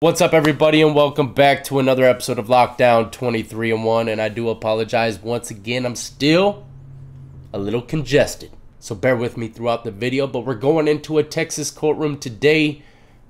What's up, everybody, and welcome back to another episode of Lockdown 23-1. And I do apologize once again. I'm still a little congested, so bear with me throughout the video. But we're going into a Texas courtroom today.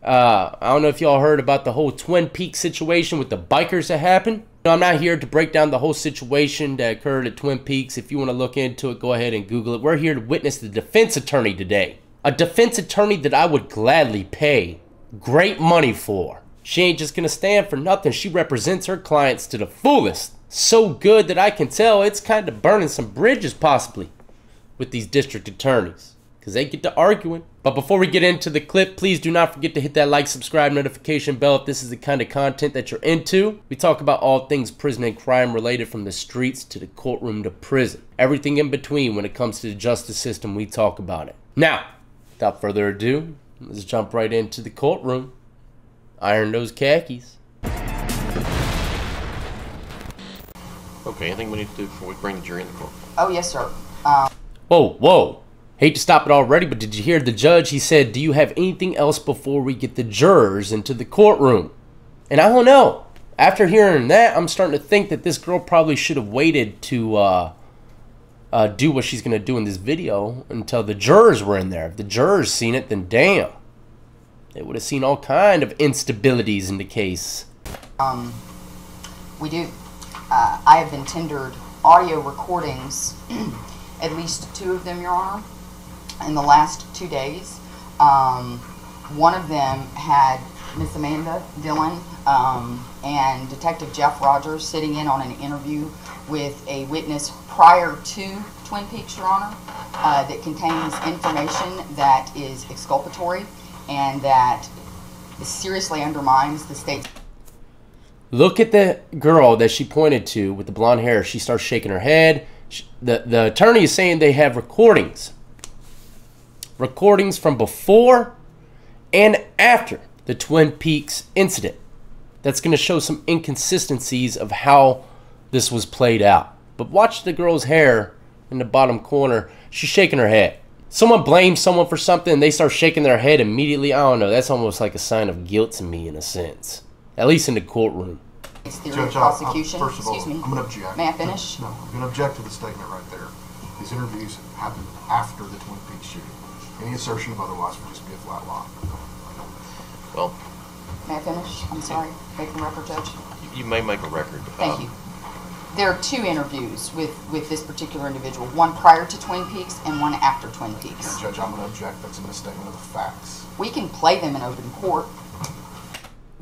I don't know if y'all heard about the whole Twin Peaks situation with the bikers that happened. No, I'm not here to break down the whole situation that occurred at Twin Peaks. If you want to look into it, go ahead and Google it. We're here to witness the defense attorney today. A defense attorney that I would gladly pay great money for. She ain't just gonna stand for nothing. She represents her clients to the fullest. So good that I can tell it's kind of burning some bridges possibly with these district attorneys, because they get to arguing. But before we get into the clip, please do not forget to hit that like, subscribe, notification bell if this is the kind of content that you're into. We talk about all things prison and crime related, from the streets to the courtroom to prison. Everything in between when it comes to the justice system, we talk about it. Now, without further ado, let's jump right into the courtroom. Iron those khakis. Okay, anything we need to do before we bring the jury in the court? Oh, yes, sir. Whoa. Hate to stop it already, but did you hear the judge? He said, do you have anything else before we get the jurors into the courtroom? And I don't know. After hearing that, I'm starting to think that this girl probably should have waited to do what she's going to do in this video until the jurors were in there. If the jurors seen it, then damn. They would have seen all kind of instabilities in the case. We do. I have been tendered audio recordings, at least 2 of them, Your Honor, in the last 2 days. One of them had Miss Amanda Dillon and Detective Jeff Rogers sitting in on an interview with a witness prior to Twin Peaks, Your Honor, that contains information that is exculpatory and that seriously undermines the state's... Look at the girl that she pointed to with the blonde hair. She starts shaking her head. The attorney is saying they have recordings. Recordings from before and after the Twin Peaks incident. That's going to show some inconsistencies of how this was played out. But watch the girl's hair in the bottom corner. She's shaking her head. Someone blames someone for something and they start shaking their head immediately. I don't know. That's almost like a sign of guilt to me, in a sense. At least in the courtroom. Theory of prosecution. First of all, Excuse me. I'm going to object. May I finish? No, I'm going to object to the statement right there. These interviews happened after the Twin Peaks shooting. Any assertion of otherwise would just be a flat lie. Well, May I finish? I'm sorry. Make the record, Judge. you may make a record. Thank you. There are 2 interviews with this particular individual, one prior to Twin Peaks and one after Twin Peaks. Judge, I'm going to object. That's a misstatement of the facts. We can play them in open court.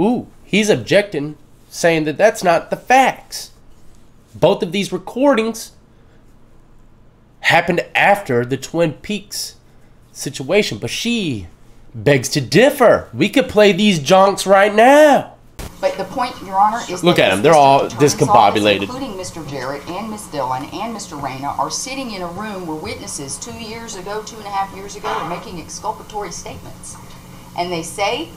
Ooh, he's objecting, saying that that's not the facts. Both of these recordings happened after the Twin Peaks situation, but she begs to differ. We could play these jonks right now. But the point, Your Honor, is look that at them. They're all discombobulated. Including Mr. Jarrett and Miss Dillon and Mr. Reyna are sitting in a room where witnesses 2 years ago, 2.5 years ago, are making exculpatory statements. And they say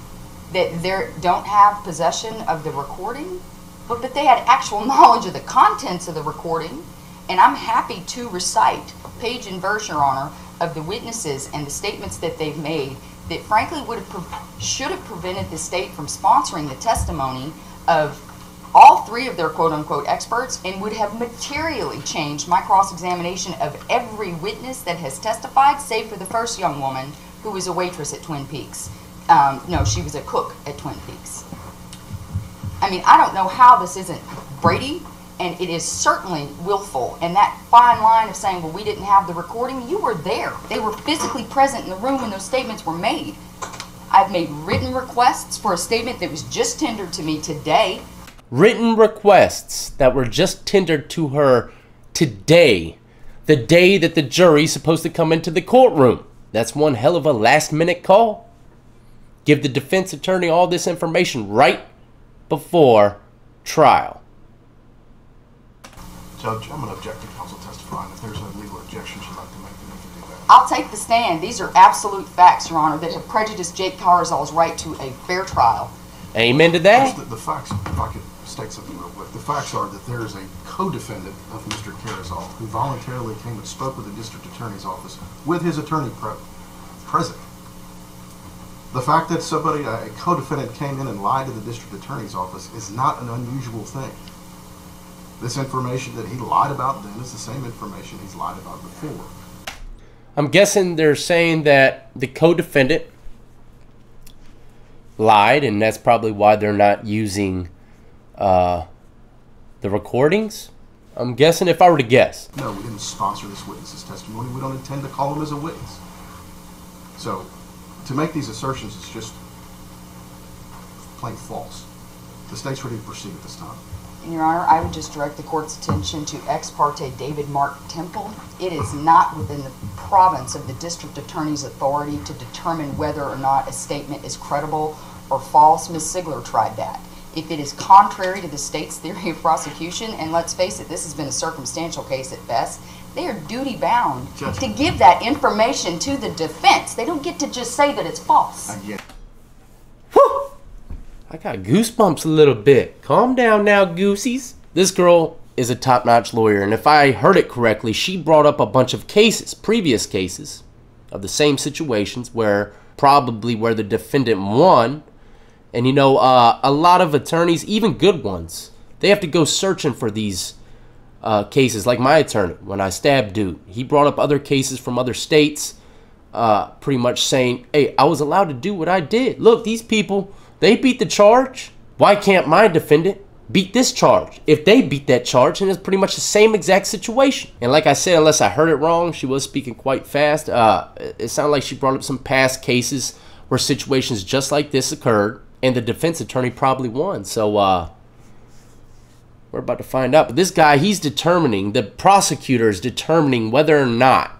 that they don't have possession of the recording, but they had actual knowledge of the contents of the recording. And I'm happy to recite page and verse, Your Honor, of the witnesses and the statements that they've made that frankly should have prevented the state from sponsoring the testimony of all 3 of their quote-unquote experts, and would have materially changed my cross-examination of every witness that has testified, save for the first young woman who was a waitress at Twin Peaks. No, she was a cook at Twin Peaks. I mean, I don't know how this isn't Brady, and it is certainly willful. And that fine line of saying, well, we didn't have the recording, you were there. They were physically present in the room when those statements were made. I've made written requests for a statement that was just tendered to me today. Written requests that were just tendered to her today. The day that the jury's supposed to come into the courtroom. That's one hell of a last-minute call. Give the defense attorney all this information right before trial. Judge, I'm going to object to counsel testifying. If there's a legal objection she'd like to make, then we can do that. I'll take the stand. These are absolute facts, Your Honor, that have prejudiced Jake Carzal's right to a fair trial. Amen to that. The facts, if I could state something real quick, the facts are that there is a co-defendant of Mr. Carzal who voluntarily came and spoke with the district attorney's office with his attorney present. The fact that somebody, a co-defendant, came in and lied to the district attorney's office is not an unusual thing. This information that he lied about then is the same information he's lied about before. I'm guessing they're saying that the co-defendant lied, and that's probably why they're not using the recordings. I'm guessing, if I were to guess. No, we didn't sponsor this witness's testimony. We don't intend to call him as a witness. So, to make these assertions is just plain false. The state's ready to proceed at this time. And Your Honor, I would just direct the court's attention to Ex parte David Mark Temple. It is not within the province of the district attorney's authority to determine whether or not a statement is credible or false. Ms. Sigler tried that. If it is contrary to the state's theory of prosecution, and let's face it, this has been a circumstantial case at best, they are duty-bound to give that information to the defense. They don't get to just say that it's false. Whew! I got goosebumps a little bit. Calm down now, goosies. This girl is a top-notch lawyer, and if I heard it correctly, she brought up a bunch of cases, previous cases, of the same situations where the defendant won. And you know, a lot of attorneys, even good ones, they have to go searching for these cases. Like my attorney, when I stabbed dude, he brought up other cases from other states, pretty much saying, hey, I was allowed to do what I did. Look, these people, they beat the charge. Why can't my defendant beat this charge? If they beat that charge, then it's pretty much the same exact situation. And like I said, unless I heard it wrong, she was speaking quite fast. It sounded like she brought up some past cases where situations just like this occurred, and the defense attorney probably won. So we're about to find out. But this guy, he's determining, the prosecutor is determining whether or not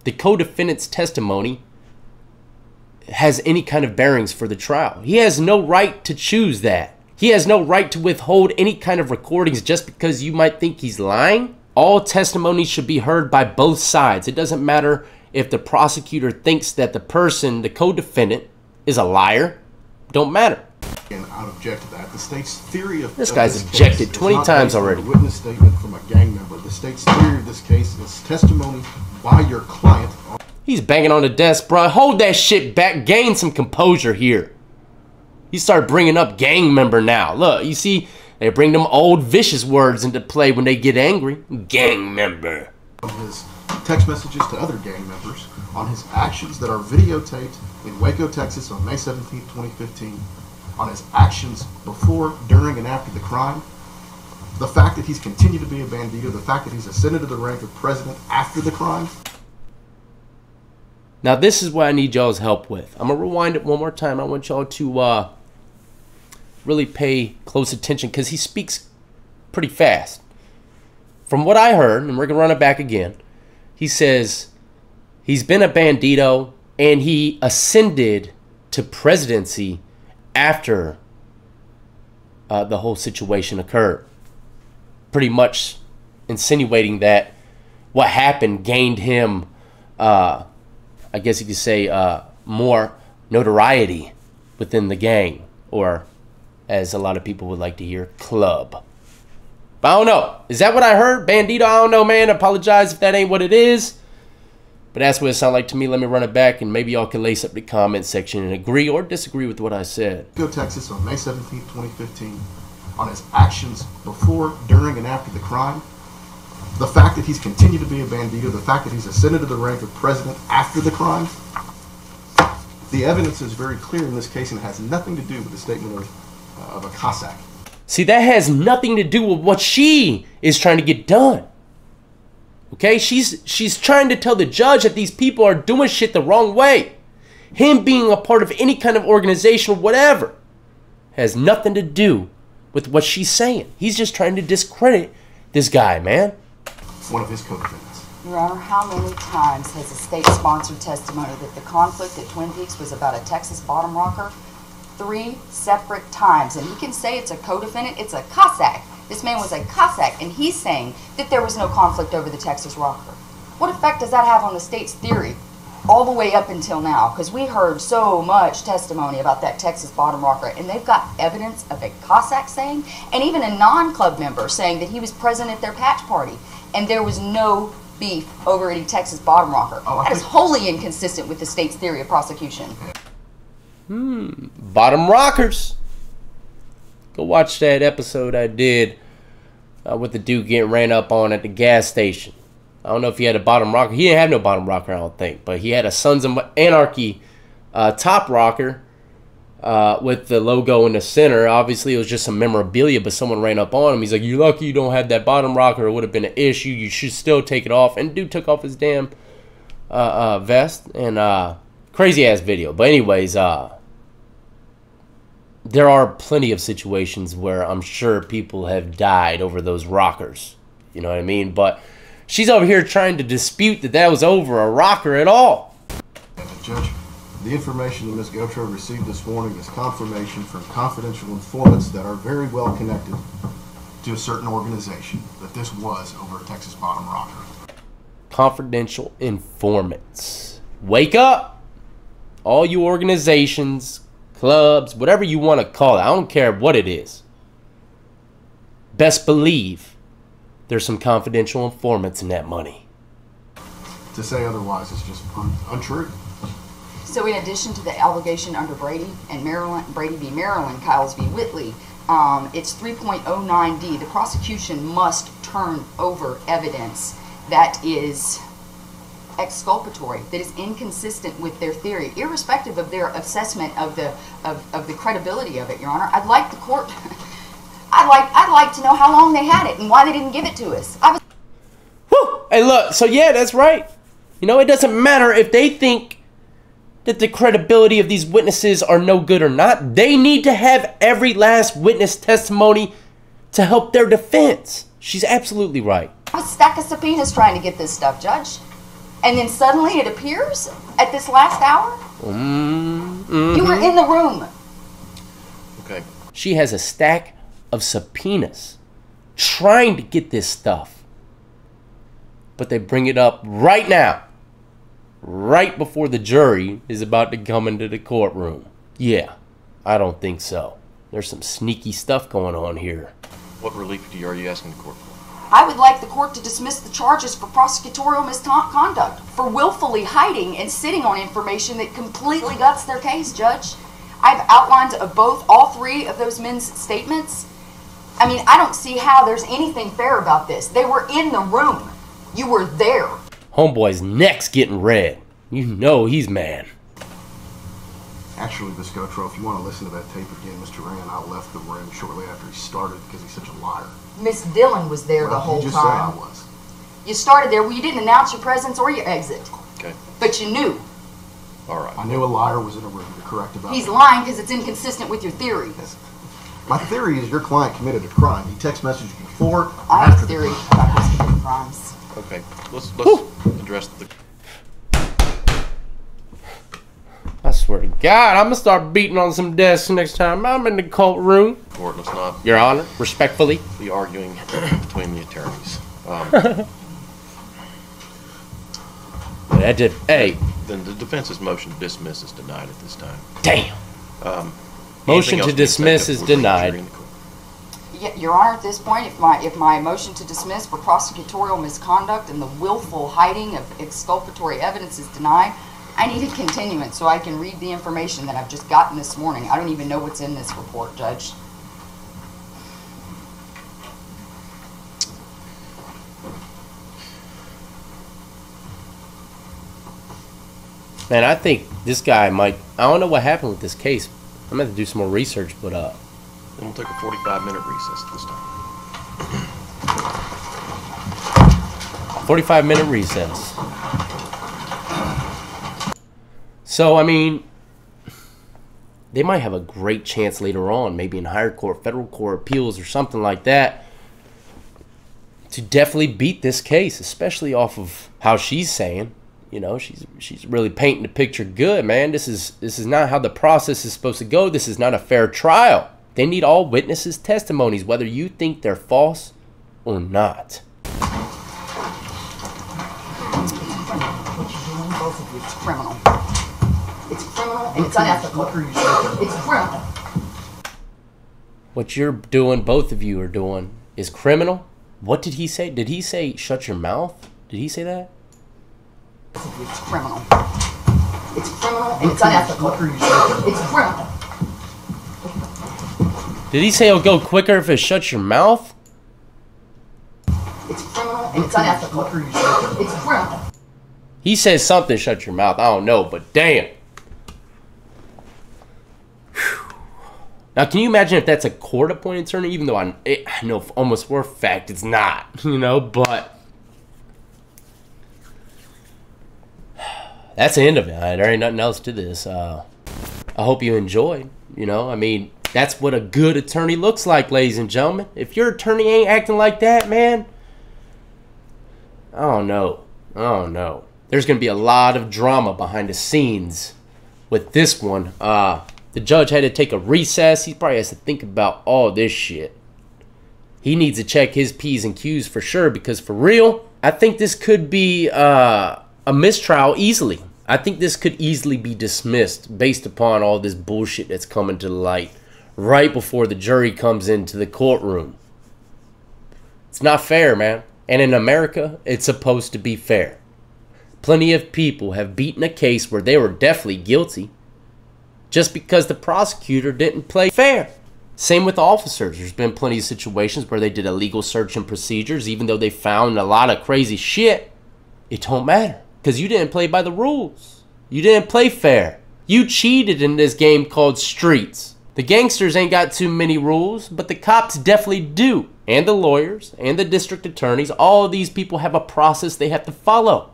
the co-defendant's testimony has any kind of bearings for the trial. He has no right to choose that. He has no right to withhold any kind of recordings just because you might think he's lying. All testimony should be heard by both sides. It doesn't matter if the prosecutor thinks that the person, the co-defendant, is a liar. Don't matter. And I'd object to that. The state's theory of this guy's objected 20 times already. A witness statement from a gang member. The state's theory of this case is testimony by your client. He's banging on the desk, bro. Hold that shit back. Gain some composure here. He started bringing up gang member now. Look, you see, they bring them old vicious words into play when they get angry. Gang member. His text messages to other gang members on his actions that are videotaped in Waco, Texas on May 17, 2015, on his actions before, during, and after the crime, the fact that he's continued to be a bandito, the fact that he's ascended to the rank of president after the crime. Now this is what I need y'all's help with. I'm going to rewind it one more time. I want y'all to really pay close attention because he speaks pretty fast. From what I heard, and we're going to run it back again, he says he's been a bandito and he ascended to presidency after the whole situation occurred. Pretty much insinuating that what happened gained him, I guess you could say, more notoriety within the gang, or as a lot of people would like to hear, club. But I don't know. Is that what I heard? Bandito? I don't know, man. I apologize if that ain't what it is. But that's what it sounded like to me. Let me run it back, and maybe y'all can lace up the comment section and agree or disagree with what I said. Waco, Texas on May 17, 2015, on his actions before, during, and after the crime. The fact that he's continued to be a bandito, the fact that he's ascended to the rank of president after the crime. The evidence is very clear in this case and has nothing to do with the statement of a Cossack. See, that has nothing to do with what she is trying to get done. Okay, she's trying to tell the judge that these people are doing shit the wrong way. Him being a part of any kind of organization or whatever has nothing to do with what she's saying. He's just trying to discredit this guy, man. One of his co-defendants. Your Honor, how many times has a state-sponsored testimony that the conflict at Twin Peaks was about a Texas bottom rocker? 3 separate times. And he can say it's a co-defendant, it's a Cossack. This man was a Cossack, and he's saying that there was no conflict over the Texas rocker. What effect does that have on the state's theory all the way up until now? Because we heard so much testimony about that Texas bottom rocker, and they've got evidence of a Cossack saying, and even a non-club member saying that he was present at their patch party, and there was no beef over any Texas bottom rocker. That is wholly inconsistent with the state's theory of prosecution. Bottom rockers. Go watch that episode I did with the dude getting ran up on at the gas station. I don't know if he had a bottom rocker. He didn't have no bottom rocker, I don't think. But he had a Sons of Anarchy top rocker with the logo in the center. Obviously, it was just some memorabilia, but someone ran up on him. He's like, "You're lucky you don't have that bottom rocker. It would have been an issue. You should still take it off." And dude took off his damn vest. And crazy-ass video. But anyways, there are plenty of situations where I'm sure people have died over those rockers. You know what I mean? But she's over here trying to dispute that was over a rocker at all. Judge, the information that Ms. Gautreaux received this morning is confirmation from confidential informants that are very well connected to a certain organization that this was over a Texas bottom rocker. Confidential informants. Wake up! All you organizations, clubs, whatever you want to call it. I don't care what it is. Best believe there's some confidential informants in that money. To say otherwise is just untrue. So in addition to the allegation under Brady and Maryland, Brady v. Maryland, Kyles v. Whitley, it's 3.09D. The prosecution must turn over evidence that is exculpatory, that is inconsistent with their theory, irrespective of their assessment of the credibility of it, Your Honor. I'd like the court. I'd like to know how long they had it and why they didn't give it to us. Whew. Hey, look. So yeah, that's right. You know, it doesn't matter if they think that the credibility of these witnesses are no good or not. They need to have every last witness testimony to help their defense. She's absolutely right. I have a stack of subpoenas trying to get this stuff, Judge. And then suddenly it appears at this last hour? You were in the room. Okay. She has a stack of subpoenas trying to get this stuff. But they bring it up right now. Right before the jury is about to come into the courtroom. Yeah, I don't think so. There's some sneaky stuff going on here. What relief are you asking the court for? I would like the court to dismiss the charges for prosecutorial misconduct, for willfully hiding and sitting on information that completely guts their case, Judge. I've outlined all three of those men's statements. I mean, I don't see how there's anything fair about this. They were in the room. You were there. Homeboy's neck's getting red. You know he's mad. Actually, Ms. Gautreaux, if you want to listen to that tape again, Mr. Rand, I left the room shortly after he started because he's such a liar. Miss Dillon was there the whole you just time. said I was. You started there. Well, you didn't announce your presence or your exit. Okay. But you knew. All right. I knew a liar was in a room. You're correct about He's that. lying because it's inconsistent with your theory. Yes. My theory is your client committed a crime. He text messaged you before and I have after a the theory crime. about his committing crimes. Okay. Let's address the. I swear to God, I'm going to start beating on some desks next time I'm in the courtroom. Court. Let's not Your Honor, respectfully. be arguing between the attorneys. That did. Hey, Then the defense's motion to dismiss is denied at this time. damn. Anything Motion else to be dismiss accepted is for the denied. jury in the court? Your Honor, at this point, if my motion to dismiss for prosecutorial misconduct and the willful hiding of exculpatory evidence is denied, I need a continuance so I can read the information that I've just gotten this morning. I don't even know what's in this report, Judge. Man, I think this guy might. I don't know what happened with this case. I'm going to have to do some more research, but Then we'll take a 45-minute recess at this time. 45-minute recess. So, I mean, they might have a great chance later on, maybe in higher court, federal court, appeals, or something like that, to definitely beat this case, especially off of how she's saying. You know, she's really painting the picture good, man. This is not how the process is supposed to go. This is not a fair trial. They need all witnesses' testimonies, whether you think they're false or not. It's criminal. It's criminal and it's unethical. It's criminal. What you're doing, both of you are doing, is criminal. What did he say? Did he say shut your mouth? Did he say that? It's criminal. It's criminal and it's unethical. It's criminal. Did he say it'll go quicker if it shuts your mouth? It's criminal and it's unethical. It's criminal. He says something, shut your mouth. I don't know, but damn. Whew. Now, can you imagine if that's a court-appointed attorney? Even though I know almost for a fact it's not, you know, but that's the end of it. There ain't nothing else to this. I hope you enjoyed, you know. I mean, that's what a good attorney looks like, ladies and gentlemen. If your attorney ain't acting like that, man, I don't know. There's going to be a lot of drama behind the scenes with this one. The judge had to take a recess. He probably has to think about all this shit. He needs to check his P's and Q's for sure, because for real, I think this could be a mistrial easily. I think this could easily be dismissed based upon all this bullshit that's coming to the light right before the jury comes into the courtroom. It's not fair, man. And in America, it's supposed to be fair. Plenty of people have beaten a case where they were definitely guilty just because the prosecutor didn't play fair. Same with officers. There's been plenty of situations where they did illegal search and procedures, even though they found a lot of crazy shit. It don't matter, because you didn't play by the rules. You didn't play fair. You cheated in this game called Streets. The gangsters ain't got too many rules, but the cops definitely do. And the lawyers, and the district attorneys, all of these people have a process they have to follow.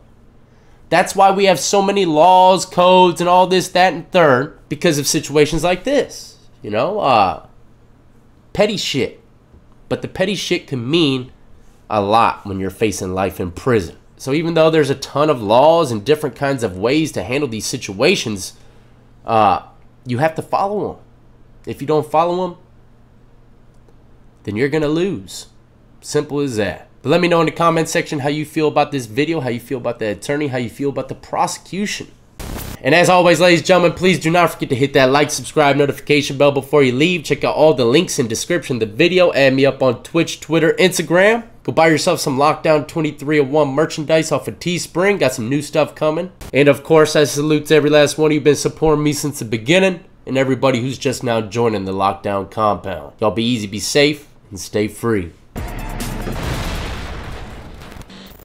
That's why we have so many laws, codes, and all this, that, and third, because of situations like this. You know, petty shit. But the petty shit can mean a lot when you're facing life in prison. So even though there's a ton of laws and different kinds of ways to handle these situations, you have to follow them. If you don't follow them, then you're going to lose. Simple as that. But let me know in the comment section how you feel about this video, how you feel about the attorney, how you feel about the prosecution. And as always, ladies and gentlemen, please do not forget to hit that like, subscribe, notification bell before you leave. Check out all the links in the description of the video. Add me up on Twitch, Twitter, Instagram. Go buy yourself some Lockdown 2301 merchandise off of Teespring. Got some new stuff coming. And of course, I salute to every last one of you who've been supporting me since the beginning, and everybody who's just now joining the Lockdown compound. Y'all be easy, be safe, and stay free.